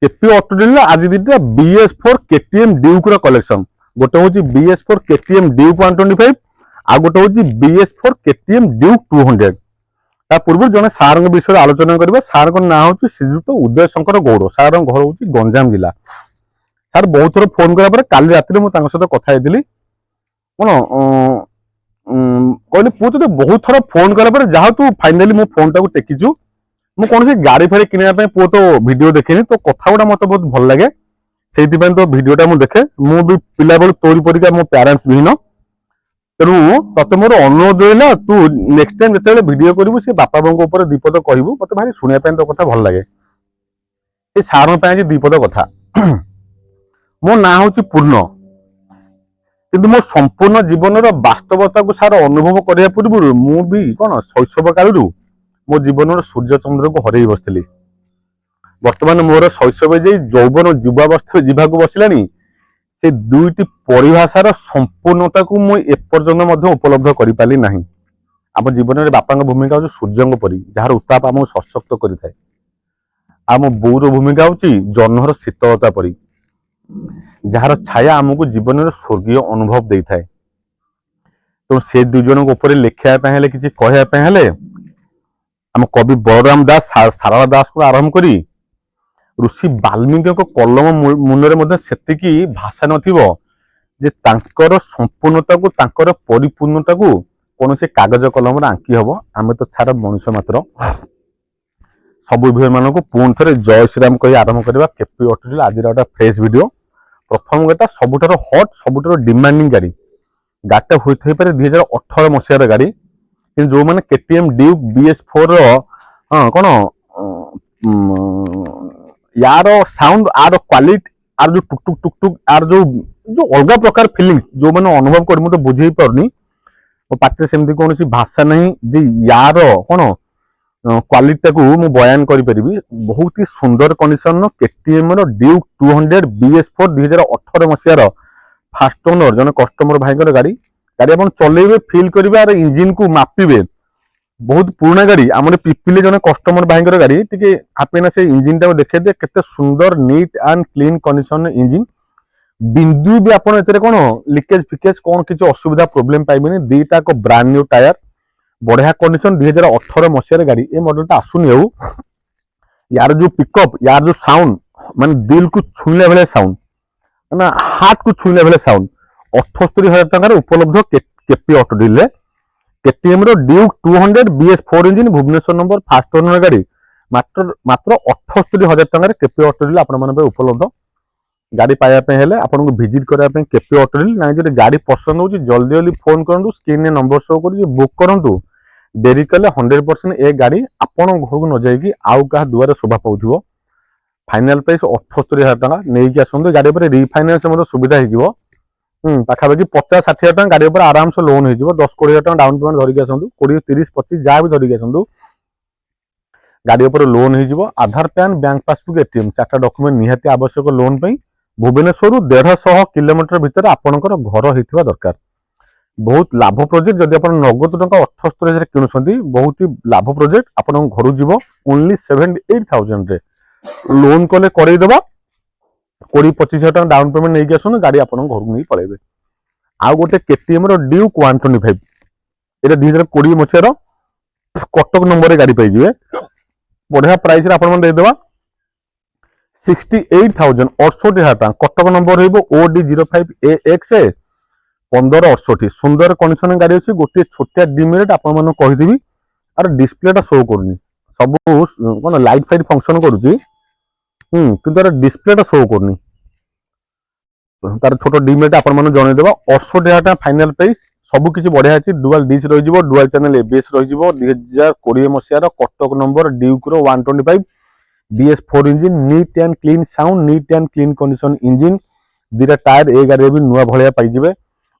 KP auto deal आज दुटा BS4 KTM Duke collection गोटे हूँ BS4 KTM ड्यूक 125 आ गोटे हूँ BS4 KTM ड्यूक 200 ता पूर्व जने सार विषय आलोचना करबा सार ना हूँ श्रीजुक्त उदय शंकर गौड़ सार घर हूँ गंजाम जिला सार बहुत थर फोन करा काली राति मुझे सहित कथा कौन कहली पु तो बहुत थर फोन कला जहाँ तू फाइनाली मो फोन टाक टेकिचु मुझे कौन गाड़ी फाड़ी किनापी पु तो वीडियो देखेनी तो कथा गुड़ा मत बहुत भल लगे से तो वीडियोटा मुझे देखे मुझे पिला बेलू तोरी परिका मो पेरेंट्स विहीन तेणु तते मोर अनुरोध रहा तू नेक्स्ट टाइम जो वीडियो करू से बापा बों ऊपर दीपद कहबू मत भारी शुणा तो कथा भल लगे ये सार दीपद कथा मो ना हूँ पूर्ण किंतु मो संपूर्ण जीवन वास्तवता को सार अनुभव करने पूर्व मुझे कौन शैशव कालू मो जीवन सूर्य चंद्र को हरई बसली वर्तमान मोर शैशव जे यौवन युवावस्था जीवाक बसला से दुईटी परिभाषार संपूर्णता को मुझे एपर्यंत उपलब्ध कर पारि ना आम जीवन में बापा भूमिका हूँ सूर्य परी जार उत्ताप आमको सशक्त करें आम बोर भूमिका हूँ जह्नर शीतलता परी जार छाया आमको जीवन में स्वर्गीय अनुभव दे थाए तो से दुई जन ऊपर लिखापी किसी कहवाई आम कवि बलराम दास सारला दास को आरंभ करी ऋषि वाल्मीकि कलम मुंडे सेतिकी भाषा नथिबो जे तांकर संपूर्णता को तांकर परिपूर्णता को कौन से कागज कलम आंकी हम आम तो छाड़ मनुष्य मात्र सब भाई मान पुणी थे जय श्रीराम कही आरंभ करवा केपी ऑटो आज गोटे फ्रेश वीडियो प्रथम गाड़ी सबुठार हट सबुठार डिमांडिंग गाड़ी गाड़ीटा होता है 2018 मसीहार गाड़ी जो मैंने KTM ड्यूक BS4 कौन यार साउंड आर क्वालिटी आर जो टुक टुक टुक टुक आर जो जो अलग प्रकार फिलिंग्स जो मैंने अनुभव कर मुझे बुझे पारनी मो पाटे सेमती कौन भाषा नहीं जे यार कौन क्वालिटी को मु बयान करि परिबी बहुत ही सुंदर कंडीशन KTM रो ड्यूक 200 BS4 2018 मसीहार फास्ट ओनर जन कस्टमर भाई गाड़ी गाड़ी अपन चलेबे फील करिवे आर इंजिन को मापिबे बहुत पुराना गाड़ी आम पिपिले जन कस्टमर भाई गाड़ी टी आपना से इंजिन टाक देखे दे केते सुंदर NEET and clean condition engine बिंदु भी आपन एतरे कोन लीकेज फिकेज कोन किछि असुविधा प्रॉब्लम पाइबेनी दीटा को ब्रांड न्यू टायर बढ़िया कंडीशन 2018 मसीहार गाड़ी ए मॉडलटा आसुनी हो यार जो पिकअप यार जो साउंड माने दिल को छुईला बेले साउंड ना हार्ट को छुईला बेले साउंड 78,000 टका उपलब्ध केपी ऑटो डील KTM रो Duke 200 BS4 engine Bhubaneswar number first owner गाड़ी मात्र 78,000 टका केपी ऑटो डील आपण मन उपलब्ध गाड़ी पाइबा हेले आपन को विजिट करा केपी ऑटो डील ना जो गाड़ी पसंद हो जल्दी जल्दी फोन करूँ स्क्रीन में नंबर शो कर बुक करूँ डेरी कले 100% ए गाड़ी आपण घर को न जाइए आउ क्या दुआर शोभा पाउथिबो फाइनाल प्राइस 78,000 टका नहीं आसतु गाड़ी पर रिफाइनान्स सुविधा हो पाखापाखि 50-60,000 टका गाड़ी पर आराम से लोन हो 10-20,000 टका डाउन पेमेंट धरिक आसतु 20-30-25 जहाँ भी धरिक आसतु गाड़ी पर लोन हो Aadhaar PAN bank passbook ATM 4टा डॉक्यूमेंट निहाती आवश्यक लोन पर भुवनेश्वर 150 किलोमीटर भितर आपणकर घर होता दरकार बहुत लाभ प्रोजेक्ट जदि आप नगद टका 78,000 किणुंट बहुत ही लाभ प्रोजेक्ट आप घर जीव ओनली 78,000 लोन कले करदेवा 20-25,000 टका डाउन पेमेंट नहीं आसन गाड़ी आप घर को नहीं पलैबे आउ गोटे KTM रो ड्यूक 125 ये 2020 मसीहार कटक नंबर गाड़ी पाइबे बढ़िया प्राइस देदेवा 68,000 68,000 टका कटक नंबर OD05AX 1568 सुंदर कंडीशन गाड़ी अच्छी गोटे छोटिया डिमेरिट आपन कहीदेवी आर डिस्प्लेटा शो करूनी सब कौन लाइट फाइट फंक्शन करुच्ची कि डिस्प्लेटा शो करूनी तार छोट डिमेरिट आपन जनईदेवा 68,000 टका फाइनाल प्राइस सबकि बढ़िया अच्छी डुआल डिश रही डुआल चैनल ABS रही 2020 मसीहार Cuttack number Duke 125 BS4 engine neat and clean sound neat and clean condition engine दीटा टायर ए गाड़ी भी नुआ भाया पाइबे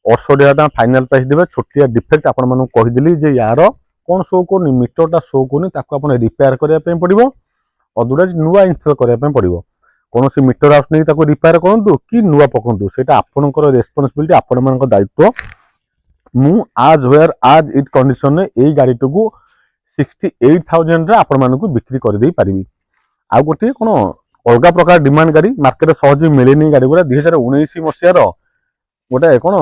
68,000 टका फाइनाल प्राइस देवे छोटिया डिफेक्ट आपन कहीदेली जे यार कौन शो करनी मीटरटा शो करनी रिपेयर करने पड़ो अदरवाइज नुआ इनस्टल करने पड़ो कौन सी मीटर हाउस नहीं रिपेयर करूँ कि नुआ पकड़ू से आपंकर रेस्पॉन्सिबिलिटी आपण मान दायित्व मु आज वेयर आज इट कंडीशन यही गाड़ी को 68,000 आपण मान बिक्री कर दे पारिबी आ गोटे कौन अलग प्रकार डिमांड गाड़ी मार्केट सहज मिलेनी गाड़ी गुड़ा 2019 मसीहार गोटे कौन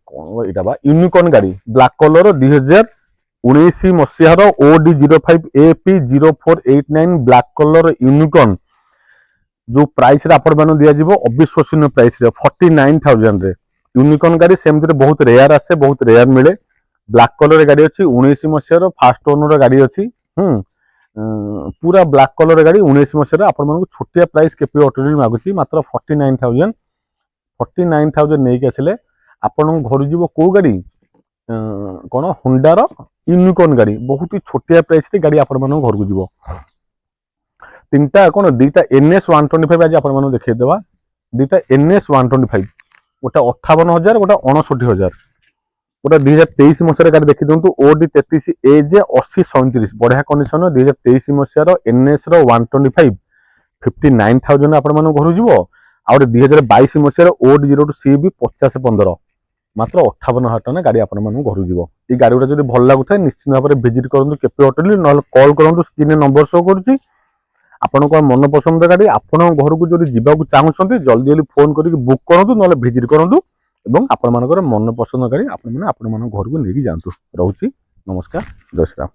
कौन यहाँ बा यूनिकॉर्न गाड़ी black colour 2019 मसीहार OD05AP0489 black colour unicorn जो प्राइस रे आपण मान दिया जीवो अविश्वसनीय प्राइस रे 49,000 रे यूनिकॉर्न गाड़ी सेमती बहुत रेयर आसे बहुत रेयर मिले ब्लैक कलर गाड़ी अच्छी 19 मसीहार फास्ट ओनर गाड़ी अच्छी पूरा ब्लैक कलर गाड़ी 19 मसीहार आपण मान छोटिया प्राइस केपी ऑटो मागुची मात्र 49,000 नहीं आसिले आपण घर जीव को गाड़ी कौन होंडार यूनिकॉर्न गाड़ी बहुत ही छोटिया प्राइस रे गाड़ी आपण मान घर को जीव तीनटा कौन दीटा NS 125 आज आपण मान देखा दीटा NS 125 गोटा 58,000 गोटा 59,000 गोटा 2023 मसीहार गाड़ी देखी दिखाँ OD33 AJ 8037 बढ़िया कंडीशन 2023 मसीहार NS 125 59,000 आपण मान घर जीव आ 2022 मसीहार OD02 CB 5015 मात्र 58,000 टका गाड़ी आपण मान घर जीव ये गाड़ी गुड़ा जब भल लगुता है निश्चित भाव में विजिट करूँ केपी ऑटो ना कॉल करूँ स्क्रीन नंबर शो करुच्ची आपण मन पसंद गाड़ी आपण घर को जब जावाक चाहूँगी जल्दी जल्दी फोन करके बुक करूँ ना विजिट करूँ एवं आपण मन पसंद गाड़ी आपण घर को लेकिन जातु रोची नमस्कार जय श्री राम।